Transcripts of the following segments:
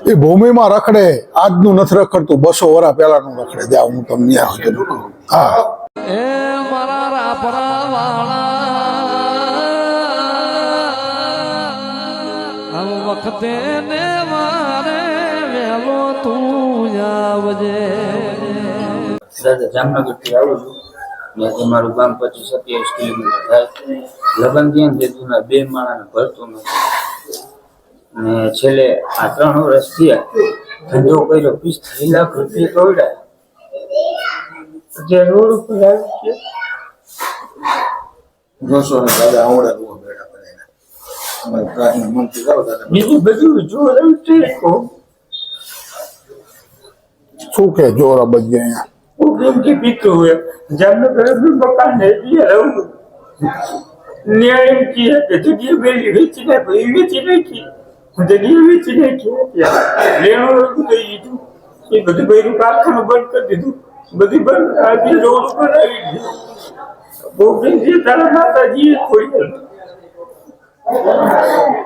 એ ભૂમિમાં રખડે, આજનું નથી રખડતું, 200 વર્ષ પહેલાનું રખડે. જાઓ હું તમને હા એ મારા રાપરા વાળા વખતે ને મારે વેલો તું આવજે. દાદા જામનગર થી આવું છું. ત્યાંથી મારું ગામ 25-27 કિલોમીટર થાય. લગ્ન ત્યાં તે જૂના 2 માળાને ભરતું નથી ને છેલ્લે આ 3 વર્ષ થયા ધંધો કર્યો, 45 લાખ રૂપિયા કવડાય. જે રોડ ઉપર આવી છે બીજું બધું જોર શું કે જોર બધી અહીંયા કેમ કે પીતું હોય જામનગર મકાન ને રહું ન્યાય એમ કહે કે જગ્યા મેલી વેચી નાખો, એ વેચી નાખી, જગ્યા વેચી નાખી, લેણું થઈ ગયું, એ બધું બૈરું કારખાનું બંધ કરી દીધું, બધી બંધ આજે રોડ ઉપર આવી ગયું. બહુ કેમ તારા માતાજી ખોડી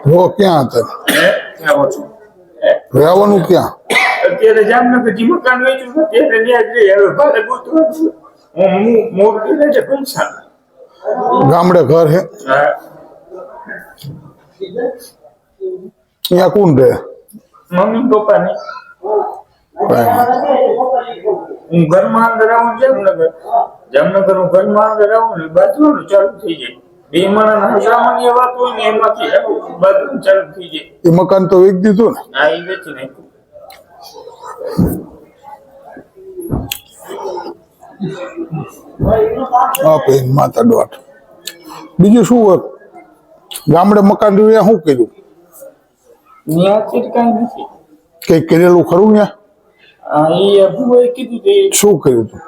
રો ક્યાં હતા ક્યાં છું રહેવાનું ક્યાં? અત્યારે જામનગર જે મકાન વેચ્યું છે ત્યારે ન્યાજ રહી. હવે ભાડે ગોતવાનું હું મોટી રહે પૈસા ગામડે ઘર હે? અહીંયા કોણ રહે? મમ્મી પપ્પા ની. હું ઘરમાં અંદર આવું જામનગર હું ઘરમાં અંદર આવું ને બાજવાનું ચાલુ થઈ જાય. 2 માળાના સામાન્ય વાત હોય ને એમાંથી બાજવાનું ચાલુ થઈ જાય. એ મકાન તો વેચી દીધું ને? હા, એ વેચી નાખ્યું. આપે માતા દોઢ. બીજું શું હોય ગામડે મકાન રહ્યું શું કર્યું? ન્યાથી કઈ નથી કઈ કરેલું ખરું ત્યાં? એ અભુએ કીધું કે શું કર્યું તું?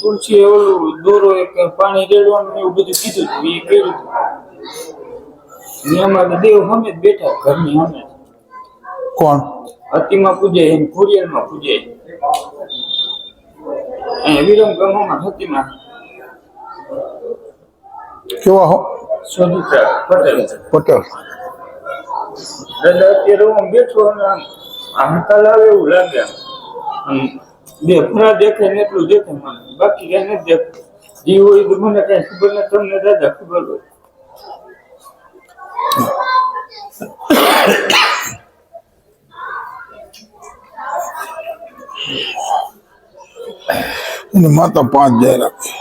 તુલસી ઓલું દોરો એક પાણી રેડવાનું એવું બધું કીધું હતું, એ કર્યું હતું. એમાં દેવ અમે જ બેઠા ઘરની અમે. કોણ? અતિમાં પૂજે એમ ખોડિયારમાં પૂજે વિરમ ગામમાં હતીમાં કેવા હો? સોદુત્રા પટેલ. પટેલ. દાદા અત્યારે હું બેઠો અને આમ હકાલ આવે એવું લાગે. બે ફરા દેખાય ને એટલું દેખાય મને, બાકી કઈ નથી દેખાય. જે હોય તો મને કઈ ખબર નથી, તમને દાદા ખબર હોય. એની માતા 5 જાય રાખે.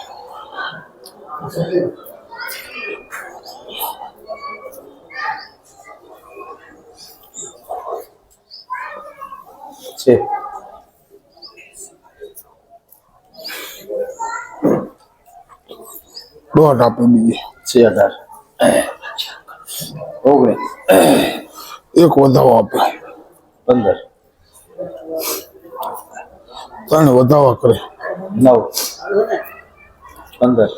છે દોઢ આપે બીજી છે 18 એક વધાવો આપે 15 ત્રણ વધાવા કરે 9 15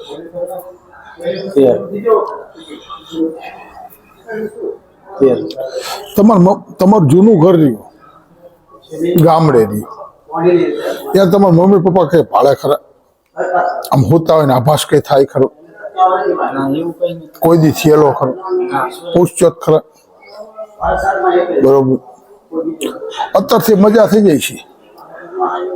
13 તમારું જૂનું ઘર રહ્યું ગામડે રહ્યું, ત્યાં તમારા મમ્મી પપ્પા કઈ ભાડે ખરા? આમ હોતા હોય ને આભાસ કઈ થાય ખરો? એવું કઈ નથી. કોઈ દી થયેલો ખરો? પૂછચોત ખરા? બરોબર. અત્યારથી મજા થઈ જાય છે.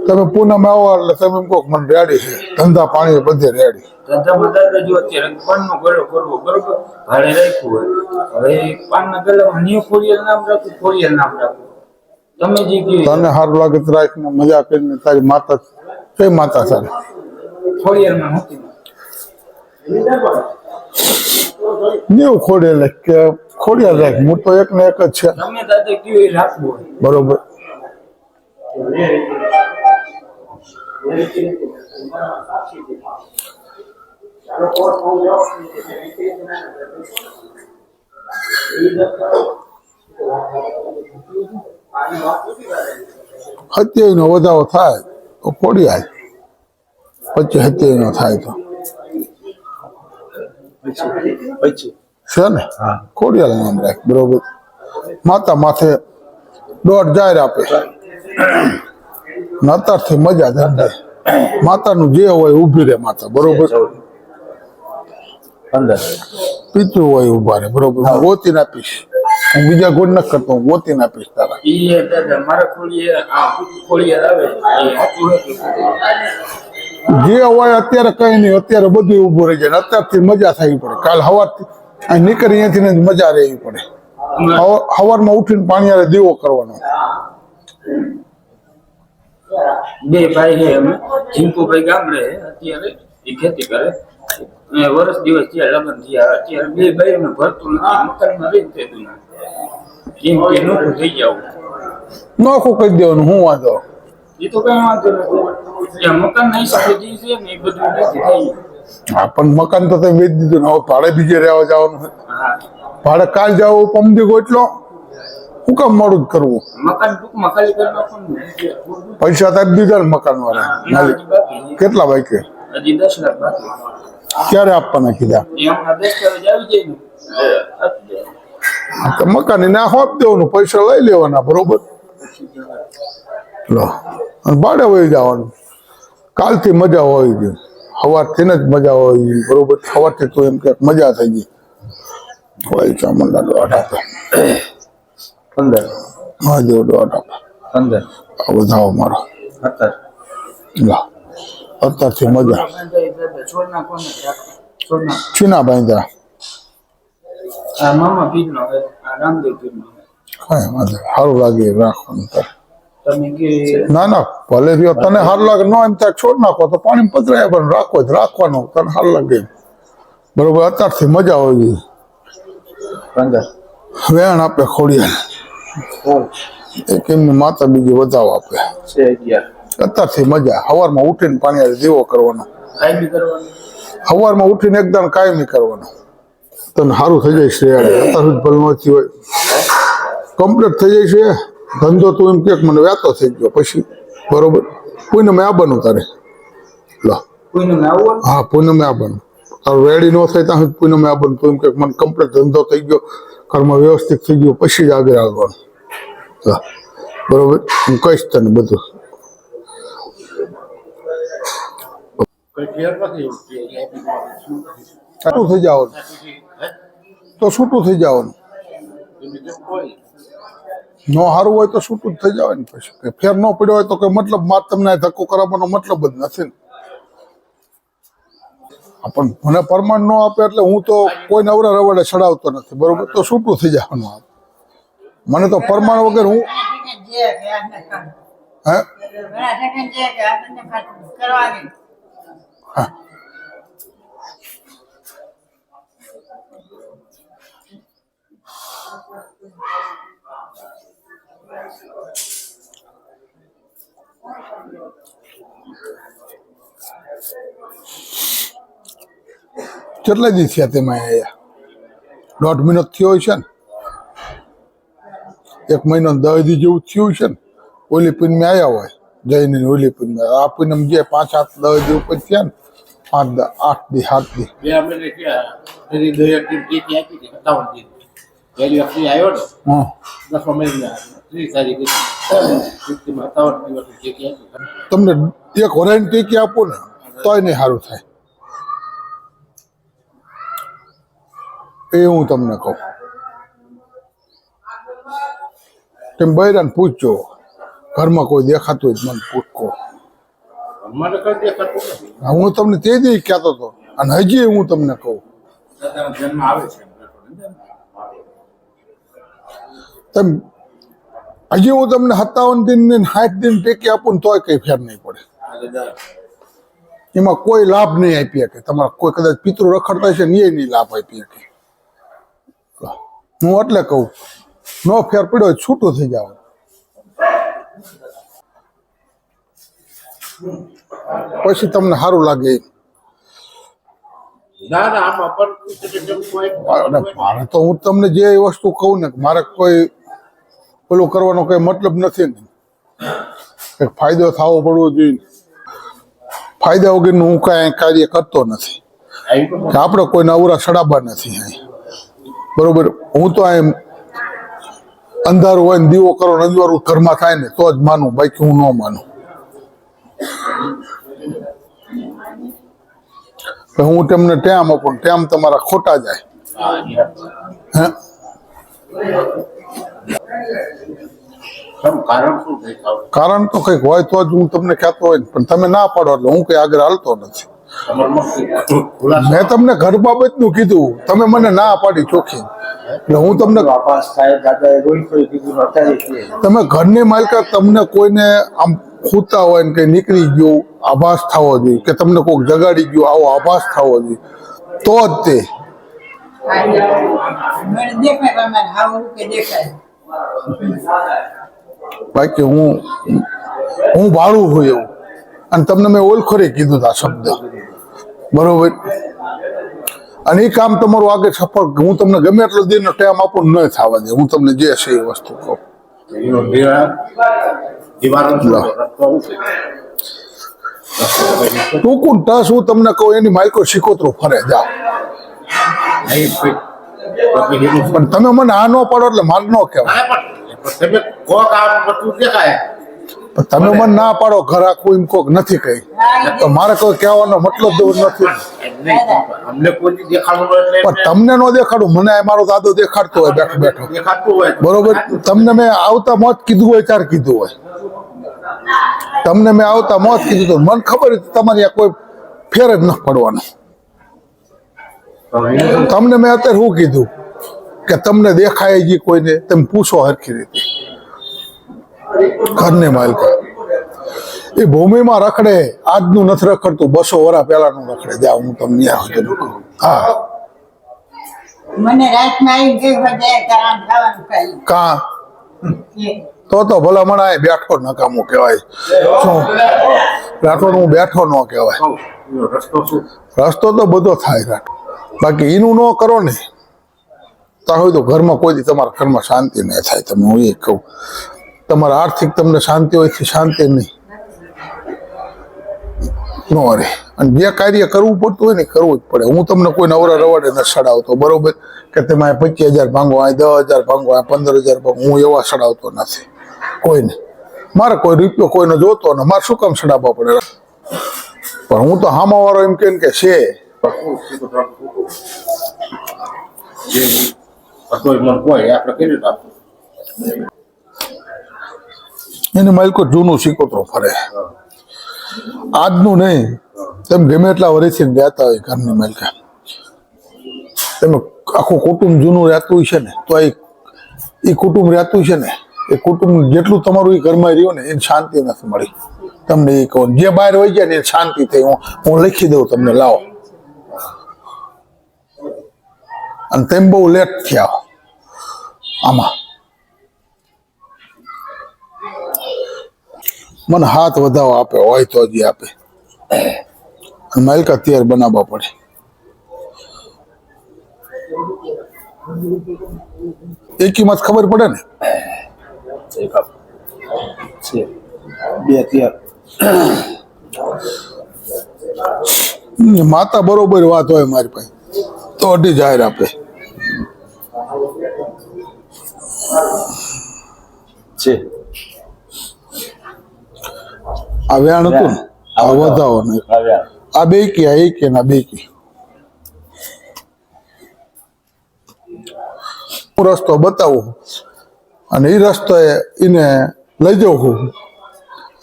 તમે પૂનમ આવો એટલે તમે એમ કહો મને રેડી છે, ધંધા પાણી બધે રેડી. ધંધામાં દાદા જો અત્યારે પાનનો ગળો કરવો બરોબર ભાડે રાખ્યું હોય, હવે પાનના ગળામાં ન્યુ ખોડિયાલ નામ રાખું, ખોડિયાલ નામ રાખું. તમે જે કહ્યું તને સારું લાગે તો રાખીને મજા કરીને તારી માતા કઈ માતા સારી? ખોડિયાલમાં હતી નેવું ખોડિયાલ કે ખોડિયાલ રાખ, હું તો એક ને એક જ છે. તમે દાદા કહ્યું એ રાખવું હોય. બરોબર. હત્યાઈ નો વધારો થાય તો ખોડિયાલ, પછી હત્યાઈ નો થાય તો છે ને ખોડિયાલ નામ રાખ. બરોબર. માતા માથે 1.5 જાહેર આપે. અત્યારથી મજા ધંધા, માતાનું જે હોય ઉભી રહે માતા. બરોબર. 15 પિતૃ હોય ઉભા રહે. બરોબર. હું ગોતીને આપીશ. હું બીજા ગોળ ન કરતો, હું ગોતી આપીશ તારા. ઈ દાદા મારા ખોળિયાર આવે એ હાચું જે હોય અત્યારે કઈ નહીં, અત્યારે બધું ઊભું રહી જાય ને અત્યારથી મજા થવી પડે. કાલ સવારથી અહીં નીકળી અહીંયાથી ને મજા રહેવી પડે. સવારમાં ઉઠીને પાણી દીવો કરવાનો. બે ભાઈ છે અમે, જીંકુભાઈ ગામડે અત્યારે એ ખેતી કરે. વર્ષ દિવસ થયા લગ્ન થયા, અત્યારે બે ભાઈ અમે ભરતું નથી, મકાનમાં રહીને થતું ના કેમ કે નોખું થઈ જાવ. નોખું કહી દેવાનું, હું વાંધો. એ તો કઈ વાંધો નથી, જ્યાં મકાન ના હિસાબે જે છે ને એ બધું નથી થઈ. હા પણ મકાન તો તમે વેચી દીધું ને, હવે ભાડે બીજે રહેવા જવાનું છે. હા ભાડે કાલ જાવ પમદી ગોટલો, શું કામ મોડું જ કરવું? મકાન ટૂંકમાં ખાલી કરી નાખવાનું. પૈસા તો આપી દીધા ને મકાન વાળા માલિક. કેટલા બાકી? હજી 10 લાખ બાકી. ક્યારે આપવાના કીધા? એ હમણાં દસ્તાવેજ આવી જાય ને તો મકાન એને આપી દેવાનું, પૈસા લઈ લેવાના, બરોબર? લો અને ભાડે વહી જવાનું. કાલથી મજા હોય ગઈ, સવારથી જ મજા હોય ગઈ, બરોબર? સવારથી તો એમ કે મજા થઈ ગઈ. હોય ચામુંડા દોઢ આપે 15 હા જેવો દોઢ આપે 15 આ વધાવો મારો. લો અત્યારથી મજા. ચીના બાંધ્યા મામા પીરનો હે, આ રામદેવ પીરનો હે. કઈ વાંધો નહીં. સારું લાગે એ રાખવાનું તારે. તમે કે ના ના ભલે રહ્યો, તને સારું લાગે ન એમ ત્યાં છોડ નાખો તો પાણી પધરાય, પણ રાખો જ રાખવાનું, તને સારું લાગે બરોબર. અત્યારથી મજા હોય ગઈ. 15 વેણ આપે ખોડિયા, એક એમની માતા બીજી વધાવ આપે. છે 11 અત્યારથી મજા. સવારમાં ઉઠીને પાણી દીવો કરવાનો, કાયમી કરવાનું. સવારમાં ઉઠીને એકદમ કાયમી કરવાનો, તને સારું થઈ જાય છે. અત્યાર સુધી ભલે નહોતી હોય, કમ્પ્લીટ થઈ જાય છે ધંધો. તું એમ કે મને વ્યાતો થઈ ગયો પછી, બરોબર? પૂનમે આવવાનું તારે. લો કોઈને આવવાનું. હા પૂનમે આવવાનું. તારું રેડી ન થાય ત્યાં સુધી પૂનમે આવવાનું. તું એમ કે મને કમ્પ્લીટ ધંધો થઈ ગયો, ઘરમાં વ્યવસ્થિત થઈ ગયો, પછી જ આગળ આવવાનું. લો બરોબર, હું કહીશ તને બધું. છૂટું થઈ જવાનું તો છૂટું થઈ જવાનું. ન સારું હોય તો છૂટું જ થઈ જવાય ને. પછી કઈ ફેર ન પડ્યો હોય તો કઈ મતલબ માર તમને ધક્કો કરાવવાનો મતલબ જ નથી ને. પણ મને પરમાણ ન આપે એટલે હું તો કોઈ નવરા રવાડે ચડાવતો નથી, બરોબર? તો છૂટું થઈ જવાનું. મને તો પરમાણ વગર હું હે હા કેટલા દી થયા તેમાં આયા? 1.5 મહિનો થયો હોય છે ને? 1 મહિનો 10 દી જેવું થયું છે ને? ઓલી પૂનમે આવ્યા હોય જઈને, ઓલી પૂનમે આ પૂનમ જે 5, 7, 10 દી ઉપર થયા ને, 5, 8 દી 7 દી. તમને એક વરાઈને ટેકી આપો ને તોય નહીં સારું થાય. એ હું તમને કહું. તમે બૈરાને પૂછજો, ઘરમાં કોઈ દેખાતું હોય મને પૂછકો. હું તમને તે દી કહેતો હતો અને હજી હું તમને કહું. તમે હજી હું તમને 57 દિન ને 60 દિન ટેકી આપું ને તોય કઈ ફેર નહીં પડે. એમાં કોઈ લાભ નહીં આપી શકે. તમારા કોઈ કદાચ પિતૃ રખડતા છે ને એ નહીં લાભ આપી શકે. હું એટલે કહું, નો ફેર પડ્યો છૂટું થઈ જાવ. પછી તમને સારું લાગે. મારે તો હું તમને જે વસ્તુ કહું ને, મારે કોઈ પેલું કરવાનો કઈ મતલબ નથી ને. એક ફાયદો થવો પડવો જોઈએ. ફાયદા વગરનું હું કાંઈ કાર્ય કરતો નથી. આપણે કોઈ નવરા સડાબા નથી અહીં, બરોબર? હું તો એમ અંધારું હોય ને દીવો કરો ને અંધારું ઘરમાં થાય ને તો જ માનું, બાકી હું ન માનું. હું તમને ટેમ આપું, ટેમ તમારા ખોટા જાય. હે કેમ કારણ શું થઈ થાવ કારણ તો કંઈક હોય તો જ હું તમને કહેતો હોય ને, પણ તમે ના પાડો એટલે હું કઈ આગળ હાલતો નથી. તમારામાં ખુલાસો મેં તમને ઘર બાબતનું કીધું, તમે મને ના પાડી ચોખ્ખી, એટલે હું તમને આભાસ થાય દાદાએ રોઈ કોઈ કીધું અત્યારે છે તમે ઘરની માલકા તમને કોઈને આમ ખૂતા હોય ને કઈ નીકળી ગયું આભાસ થવો જોઈએ, કે તમને કોઈક જગાડી ગયું આવો આભાસ થવો જોઈએ, તો જ તે. મને દેખાય તમારે આવું કે દેખાય બાકી હું ભાડું હોય એવું, અને તમને મેં ઓળખોરે કીધું આ શબ્દ, બરોબર. અને એ કામ તમારું આગળ સફળ, હું તમને ગમે એટલો દિનનો ટાઈમ આપું ન થવા દે, હું તમને જે છે એ વસ્તુ કહું. એનો નિવારણ લો. રસ્તો શું છે ટૂંકું ટસ હું તમને કહું, એની માઇકો શીખોતરો ફરે જાઓ. નહીં કોઈ પછી એનું પણ તમે મને આ ન પાડો એટલે માર ન કહેવાય. હા, પણ તમે કહો કે આ બધું દેખાય પણ તમે મને ના પાડો ઘર આખું એમ કોક નથી કહી, તો મારે કોઈ કહેવાનો મતલબ જ નથી. એમ નહીં, અમને કોઈ દેખાડવું ન એટલે પણ તમને ન દેખાડું, મને આ મારો દાદો દેખાડતો હોય બેઠો બેઠો, દેખાતું હોય તો બરોબર. તમને મેં આવતા મોત કીધું હોય ત્યારે કીધું હોય, તમને મેં આવતા મોત કીધું તો મને ખબર હતી તમારી આ કોઈ ફેર જ ન પડવાનો. તમને મેં અત્યારે શું કીધું કે તમને દેખાય જ કોઈને, તમે પૂછો હરખી રીતે. ઘરને માલકા એ ભૂમિમાં રખડે, આજનું નથી રખડતું, 200 વર્ષ પહેલાનું રખડે. જાઓ હું તમને ન્યા સુધી કહું. હા, મને રાતમાં આવી ગઈ બધા કામ ખાવાનું ખાઈ કાં તો ભલા મને આ બેઠો નકામું કહેવાય. શું રાઠોડ હું બેઠો ન કહેવાય. કહું, એનો રસ્તો શું રસ્તો તો બધો થાય રાઠ, બાકી એનું ન કરો ને તો હોય તો ઘરમાં કોઈ દી તમારા ઘરમાં શાંતિ ન થાય. તમે હું એ કહું, તમારા આર્થિક તમને શાંતિ હોય છે, શાંતિ નહીં નો રે. અને જે કાર્ય કરવું પડતું હોય ને કરવું જ પડે. હું તમને કોઈ નવરા રવાડે ન સડાવતો, બરોબર, કે તમે 25,000 ભાંગો, આ 10,000 ભાંગો, આ 15,000 ભાંગો, હું એવા સડાવતો નથી કોઈને. મારે કોઈ રૂપિયો કોઈને જોતો ને મારે શું કામ સડાવવા પડે. પણ હું તો હામા વાળો એમ કે છે જે હતો એ મન હોય એ આપણે કરી નાખવું એને માલિકો જૂનું સિકોતરો ફરે, આજનું નહીં. તમે ગમે એટલા વર્ષથી રહેતા હોય ઘરની માલિકા, તમે આખું કુટુંબ જૂનું રહેતું છે ને, તો એ કુટુંબ રહેતું છે ને, એ કુટુંબ જેટલું તમારું એ ઘરમાં રહ્યું ને એને શાંતિ નથી મળી. તમને એ કહું, જે બહાર હોય જાય ને એ શાંતિ થઈ. હું લખી દઉં તમને, લાવો. અને તેમ બહુ લેટ થયા આમાં. મને હાથ વધાવો આપે હોય તો જ આપે, અને માલિકા તૈયાર બનાવવા પડે. એ કિંમત ખબર પડે ને. બે ત્યાં માતા બરોબર વાત હોય મારી પાસે તો અઢી જાહેર આપે. છે આ વેણ હતું ને, આ વધાવો ને, આ બે કી, આ એક ને આ બે કી. હું રસ્તો બતાવું અને એ રસ્તો એને લઈ જાઉં છું,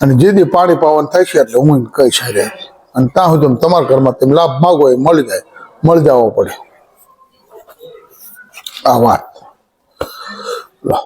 અને જે દી પાણી પાવાનું થાય છે એટલે હું એને કહી શકે. અને ત્યાં સુધી તમારા ઘરમાં તમે લાભ માગો એ મળી જાય, મળી જવો પડે. આ વાત લો.